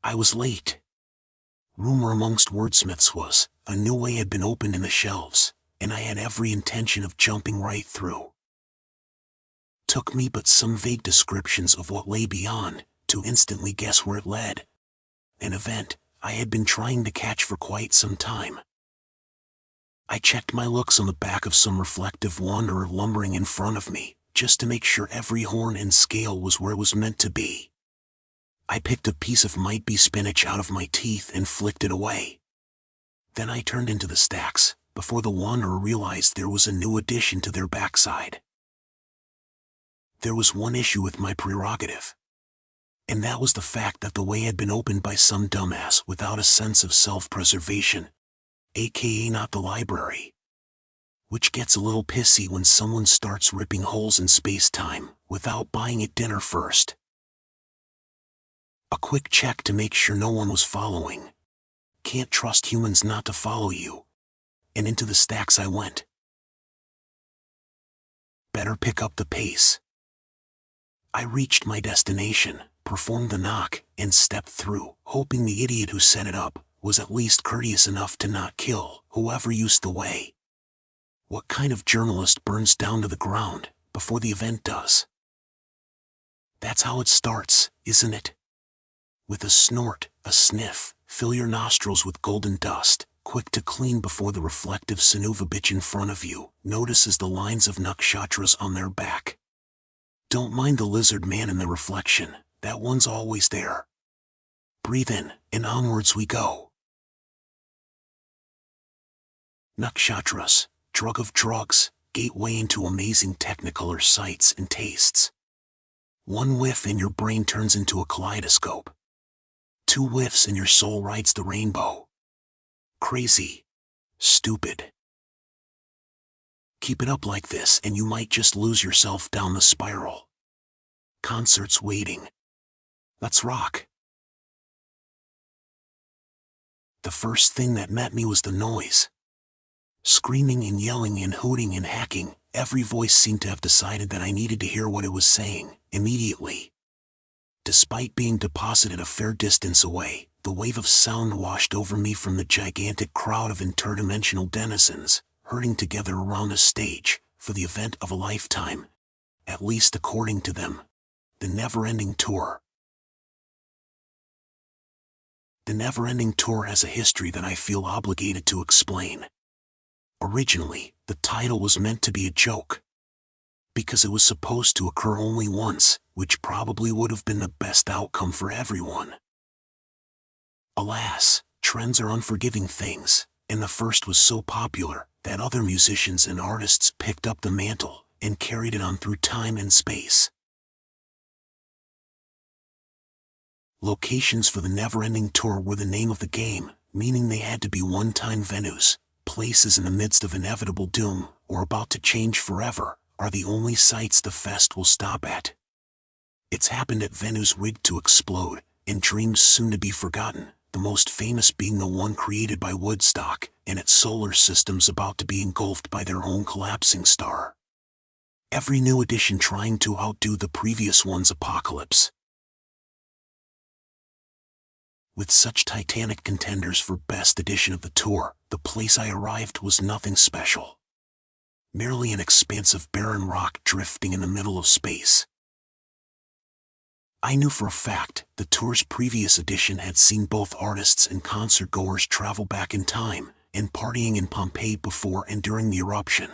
I was late. Rumor amongst wordsmiths was, a new way had been opened in the shelves, and I had every intention of jumping right through. Took me but some vague descriptions of what lay beyond, to instantly guess where it led. An event I had been trying to catch for quite some time. I checked my looks on the back of some reflective wanderer lumbering in front of me, just to make sure every horn and scale was where it was meant to be. I picked a piece of might-be spinach out of my teeth and flicked it away. Then I turned into the stacks, before the wanderer realized there was a new addition to their backside. There was one issue with my prerogative. And that was the fact that the way had been opened by some dumbass without a sense of self-preservation, aka not the library. Which gets a little pissy when someone starts ripping holes in space-time without buying it dinner first. A quick check to make sure no one was following. Can't trust humans not to follow you. And into the stacks I went. Better pick up the pace. I reached my destination, performed the knock, and stepped through, hoping the idiot who set it up was at least courteous enough to not kill whoever used the way. What kind of journalist burns down to the ground before the event does? That's how it starts, isn't it? With a snort, a sniff, fill your nostrils with golden dust, quick to clean before the reflective Sanuva bitch in front of you notices the lines of nakshatras on their back. Don't mind the lizard man in the reflection, that one's always there. Breathe in, and onwards we go. Nakshatras, drug of drugs, gateway into amazing technicolor sights and tastes. One whiff and your brain turns into a kaleidoscope. 2 whiffs and your soul rides the rainbow. Crazy. Stupid. Keep it up like this and you might just lose yourself down the spiral. Concerts waiting. Let's rock. The first thing that met me was the noise. Screaming and yelling and hooting and hacking, every voice seemed to have decided that I needed to hear what it was saying, immediately. Despite being deposited a fair distance away, the wave of sound washed over me from the gigantic crowd of interdimensional denizens, herding together around a stage, for the event of a lifetime, at least according to them. The never-ending tour. The never-ending tour has a history that I feel obligated to explain. Originally, the title was meant to be a joke. Because it was supposed to occur only once, which probably would have been the best outcome for everyone. Alas, trends are unforgiving things, and the first was so popular that other musicians and artists picked up the mantle and carried it on through time and space. Locations for the never-ending tour were the name of the game, meaning they had to be one-time venues. Places in the midst of inevitable doom, or about to change forever, are the only sites the fest will stop at. It's happened at venues rigged to explode, and dreams soon to be forgotten, the most famous being the one created by Woodstock, and its solar systems about to be engulfed by their own collapsing star. Every new edition trying to outdo the previous one's apocalypse. With such titanic contenders for best edition of the tour, the place I arrived was nothing special. Merely an expanse of barren rock drifting in the middle of space. I knew for a fact the tour's previous edition had seen both artists and concert-goers travel back in time, and partying in Pompeii before and during the eruption.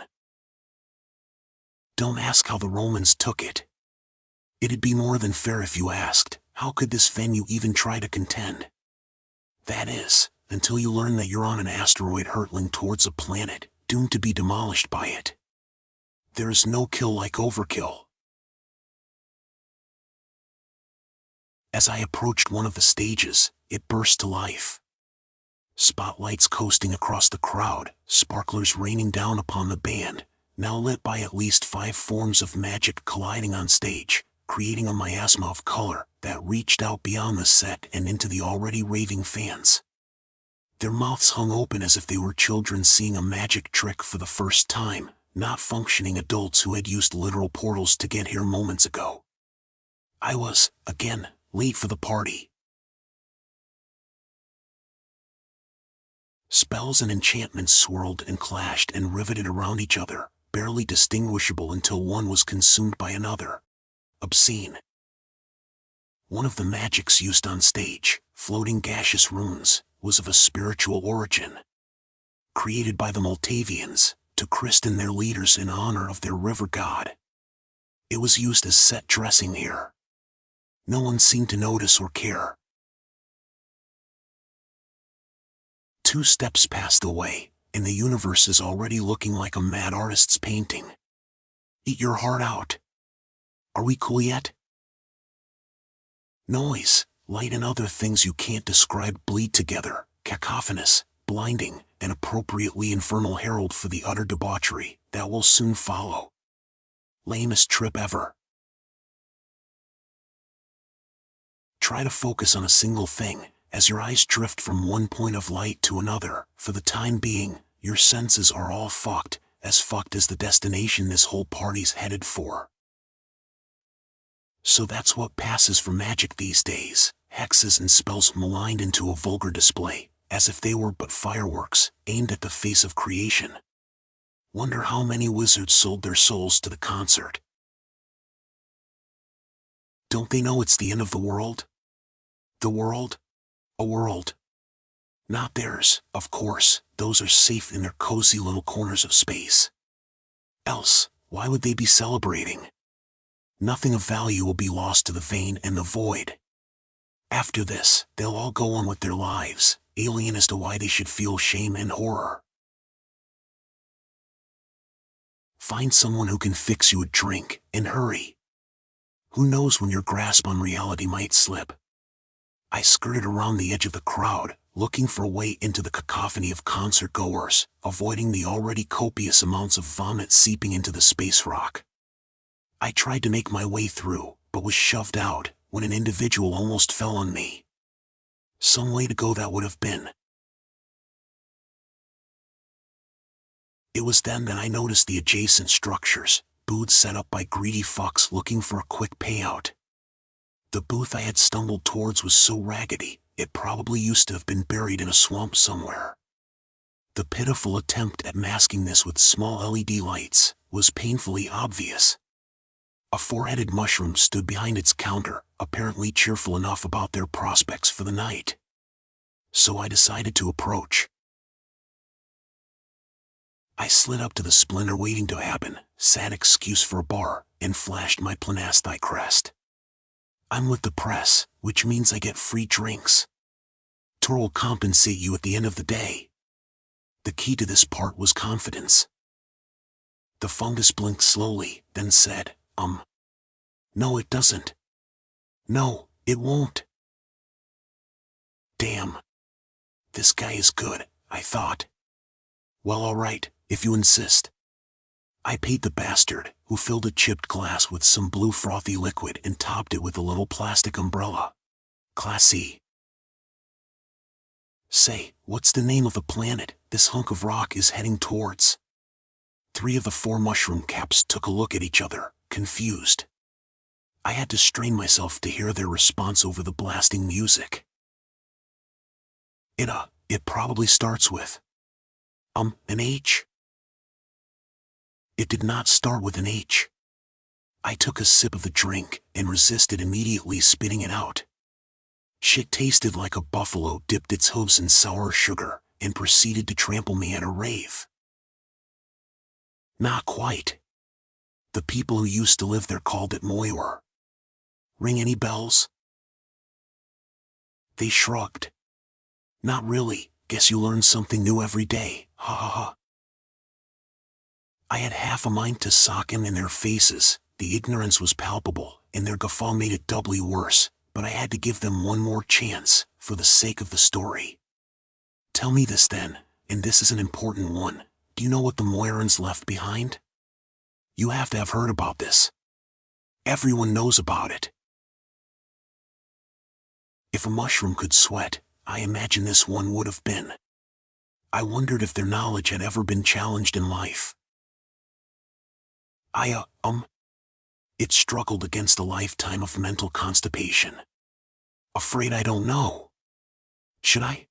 Don't ask how the Romans took it. It'd be more than fair if you asked, how could this venue even try to contend? That is, until you learn that you're on an asteroid hurtling towards a planet, doomed to be demolished by it. There is no kill like overkill. As I approached one of the stages, it burst to life. Spotlights coasting across the crowd, sparklers raining down upon the band, now lit by at least 5 forms of magic colliding on stage, creating a miasma of color that reached out beyond the set and into the already raving fans. Their mouths hung open as if they were children seeing a magic trick for the first time, not functioning adults who had used literal portals to get here moments ago. I was, again, late for the party. Spells and enchantments swirled and clashed and riveted around each other, barely distinguishable until one was consumed by another. Obscene. One of the magics used on stage, floating gaseous runes, was of a spiritual origin. Created by the Moldavians, to christen their leaders in honor of their river god. It was used as set dressing here. No one seemed to notice or care. 2 steps passed away, and the universe is already looking like a mad artist's painting. Eat your heart out. Are we cool yet? Noise, light and other things you can't describe bleed together, cacophonous, blinding, and appropriately infernal herald for the utter debauchery that will soon follow. Lamest trip ever. Try to focus on a single thing, as your eyes drift from one point of light to another. For the time being, your senses are all fucked as the destination this whole party's headed for. So that's what passes for magic these days, hexes and spells maligned into a vulgar display, as if they were but fireworks, aimed at the face of creation. Wonder how many wizards sold their souls to the concert. Don't they know it's the end of the world? The world? A world. Not theirs, of course, those are safe in their cozy little corners of space. Else, why would they be celebrating? Nothing of value will be lost to the vain and the void. After this, they'll all go on with their lives, alien as to why they should feel shame and horror. Find someone who can fix you a drink, and hurry. Who knows when your grasp on reality might slip. I skirted around the edge of the crowd, looking for a way into the cacophony of concert-goers, avoiding the already copious amounts of vomit seeping into the space rock. I tried to make my way through, but was shoved out, when an individual almost fell on me. Some way to go that would have been. It was then that I noticed the adjacent structures, booths set up by greedy fucks looking for a quick payout. The booth I had stumbled towards was so raggedy, it probably used to have been buried in a swamp somewhere. The pitiful attempt at masking this with small LED lights was painfully obvious. A 4-headed mushroom stood behind its counter, apparently cheerful enough about their prospects for the night. So I decided to approach. I slid up to the splendor waiting to happen, sad excuse for a bar, and flashed my planasti crest. I'm with the press, which means I get free drinks. Tour will compensate you at the end of the day. The key to this part was confidence. The fungus blinked slowly, then said, No it doesn't. No, it won't. Damn. This guy is good, I thought. Well, alright, if you insist. I paid the bastard, who filled a chipped glass with some blue frothy liquid and topped it with a little plastic umbrella. Classy. Say, what's the name of the planet this hunk of rock is heading towards? 3 of the 4 mushroom caps took a look at each other, confused. I had to strain myself to hear their response over the blasting music. It probably starts with an H? It did not start with an H. I took a sip of the drink and resisted immediately spitting it out. Shit tasted like a buffalo dipped its hooves in sour sugar and proceeded to trample me at a rave. Not quite. The people who used to live there called it moyor. Ring any bells? They shrugged. Not really, guess you learn something new every day, ha ha ha. I had half a mind to sock him in their faces, the ignorance was palpable, and their guffaw made it doubly worse, but I had to give them one more chance, for the sake of the story. Tell me this then, and this is an important one, do you know what the Moirans left behind? You have to have heard about this. Everyone knows about it. If a mushroom could sweat, I imagine this one would have been. I wondered if their knowledge had ever been challenged in life. It struggled against a lifetime of mental constipation. Afraid I don't know. Should I?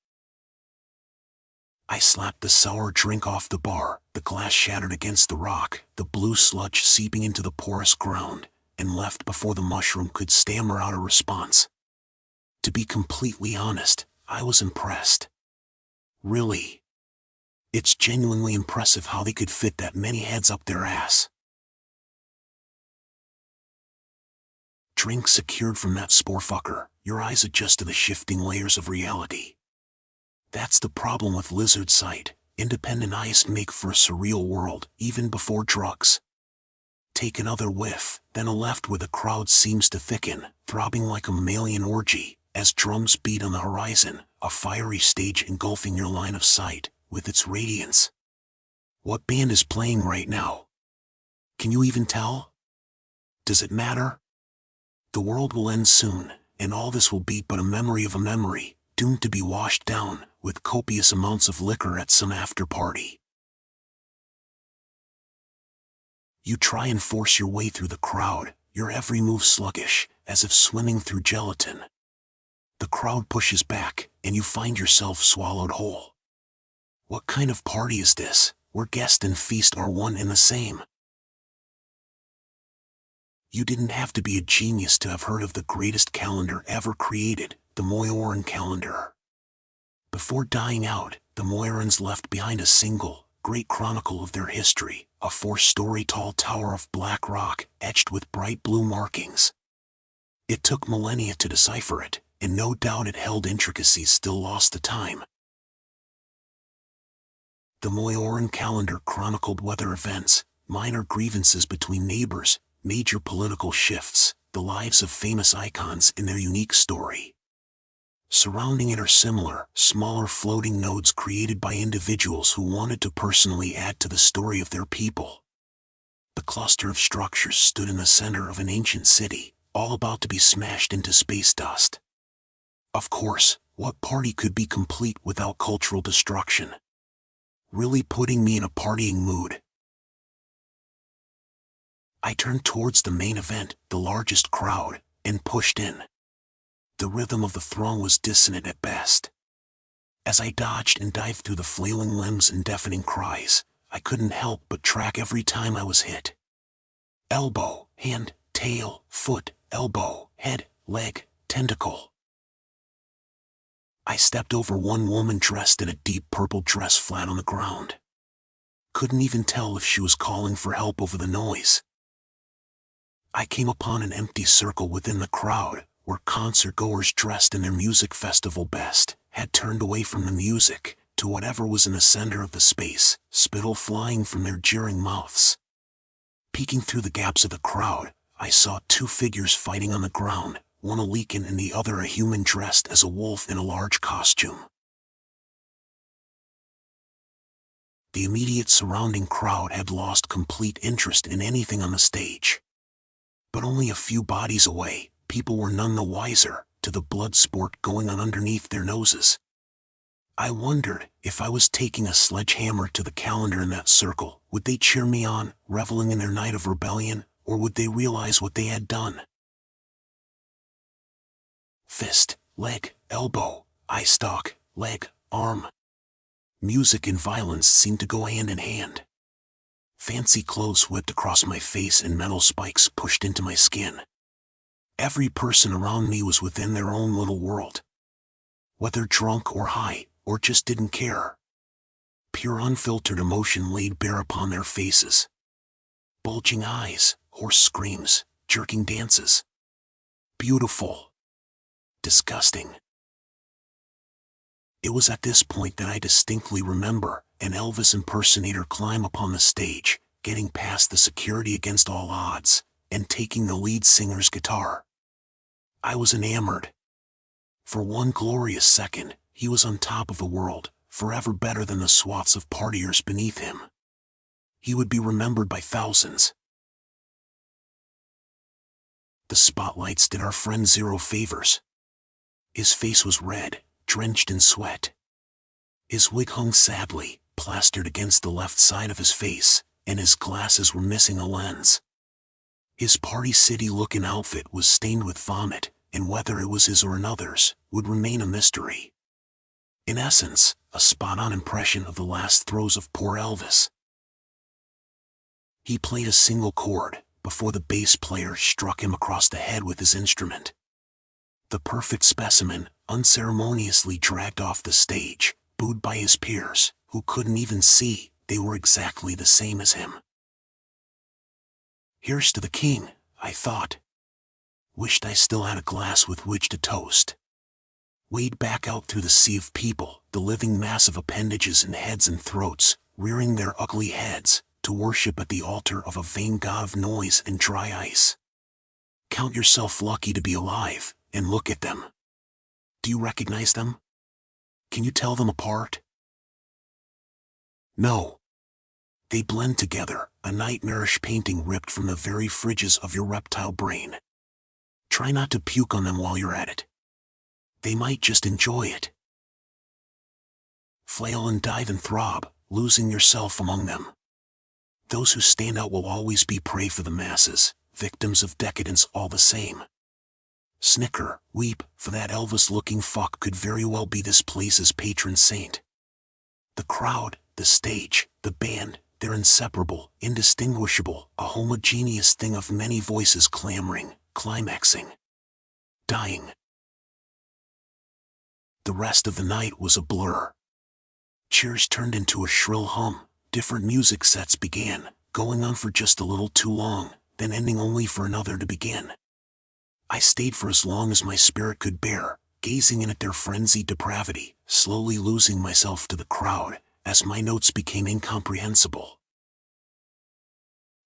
I slapped the sour drink off the bar, the glass shattered against the rock, the blue sludge seeping into the porous ground, and left before the mushroom could stammer out a response. To be completely honest, I was impressed. Really. It's genuinely impressive how they could fit that many heads up their ass. Drink secured from that spore fucker, your eyes adjust to the shifting layers of reality. That's the problem with lizard sight. Independent eyes make for a surreal world, even before drugs. Take another whiff, then a left where the crowd seems to thicken, throbbing like a mammalian orgy, as drums beat on the horizon, a fiery stage engulfing your line of sight, with its radiance. What band is playing right now? Can you even tell? Does it matter? The world will end soon, and all this will be but a memory of a memory, doomed to be washed down, with copious amounts of liquor at some after-party. You try and force your way through the crowd, your every move sluggish, as if swimming through gelatin. The crowd pushes back, and you find yourself swallowed whole. What kind of party is this, where guest and feast are one and the same? You didn't have to be a genius to have heard of the greatest calendar ever created, the Moiran calendar. Before dying out, the Moirans left behind a single, great chronicle of their history, a 4-story tall tower of black rock, etched with bright blue markings. It took millennia to decipher it, and no doubt it held intricacies still lost to time. The Moiran calendar chronicled weather events, minor grievances between neighbors, major political shifts, the lives of famous icons in their unique story. Surrounding it are similar, smaller floating nodes created by individuals who wanted to personally add to the story of their people. The cluster of structures stood in the center of an ancient city, all about to be smashed into space dust. Of course, what party could be complete without cultural destruction? Really putting me in a partying mood. I turned towards the main event, the largest crowd, and pushed in. The rhythm of the throng was dissonant at best. As I dodged and dived through the flailing limbs and deafening cries, I couldn't help but track every time I was hit. Elbow, hand, tail, foot, elbow, head, leg, tentacle. I stepped over one woman dressed in a deep purple dress flat on the ground. Couldn't even tell if she was calling for help over the noise. I came upon an empty circle within the crowd, where concert-goers dressed in their music festival best had turned away from the music to whatever was in the center of the space, spittle flying from their jeering mouths. Peeking through the gaps of the crowd, I saw 2 figures fighting on the ground, one a Lycan and the other a human dressed as a wolf in a large costume. The immediate surrounding crowd had lost complete interest in anything on the stage. But only a few bodies away, people were none the wiser to the blood sport going on underneath their noses. I wondered, if I was taking a sledgehammer to the calendar in that circle, would they cheer me on, reveling in their night of rebellion, or would they realize what they had done? Fist, leg, elbow, eye stalk, leg, arm. Music and violence seemed to go hand in hand. Fancy clothes whipped across my face and metal spikes pushed into my skin. Every person around me was within their own little world. Whether drunk or high, or just didn't care. Pure unfiltered emotion laid bare upon their faces. Bulging eyes, hoarse screams, jerking dances. Beautiful. Disgusting. It was at this point that I distinctly remember an Elvis impersonator climb upon the stage, getting past the security against all odds, and taking the lead singer's guitar. I was enamored. For one glorious second, he was on top of the world, forever better than the swaths of partiers beneath him. He would be remembered by thousands. The spotlights did our friend zero favors. His face was red, drenched in sweat. His wig hung sadly, plastered against the left side of his face, and his glasses were missing a lens. His Party City-looking outfit was stained with vomit, and whether it was his or another's, would remain a mystery. In essence, a spot-on impression of the last throes of poor Elvis. He played a single chord before the bass player struck him across the head with his instrument. The perfect specimen, unceremoniously dragged off the stage, booed by his peers, who couldn't even see they were exactly the same as him. Here's to the king, I thought. Wished I still had a glass with which to toast. Wade back out through the sea of people, the living mass of appendages and heads and throats, rearing their ugly heads, to worship at the altar of a vain god of noise and dry ice. Count yourself lucky to be alive, and look at them. Do you recognize them? Can you tell them apart? No. They blend together, a nightmarish painting ripped from the very fridges of your reptile brain. Try not to puke on them while you're at it. They might just enjoy it. Flail and dive and throb, losing yourself among them. Those who stand out will always be prey for the masses, victims of decadence all the same. Snicker, weep, for that Elvis-looking fuck could very well be this place's patron saint. The crowd, the stage, the band, they're inseparable, indistinguishable, a homogeneous thing of many voices clamoring, climaxing, dying. The rest of the night was a blur. Cheers turned into a shrill hum, different music sets began, going on for just a little too long, then ending only for another to begin. I stayed for as long as my spirit could bear, gazing in at their frenzied depravity, slowly losing myself to the crowd, as my notes became incomprehensible.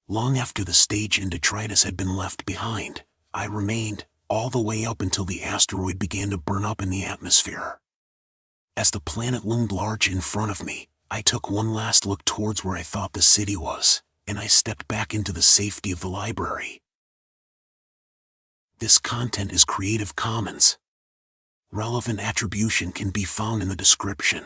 Long after the stage and detritus had been left behind, I remained, all the way up until the asteroid began to burn up in the atmosphere. As the planet loomed large in front of me, I took one last look towards where I thought the city was, and I stepped back into the safety of the library. This content is Creative Commons. Relevant attribution can be found in the description.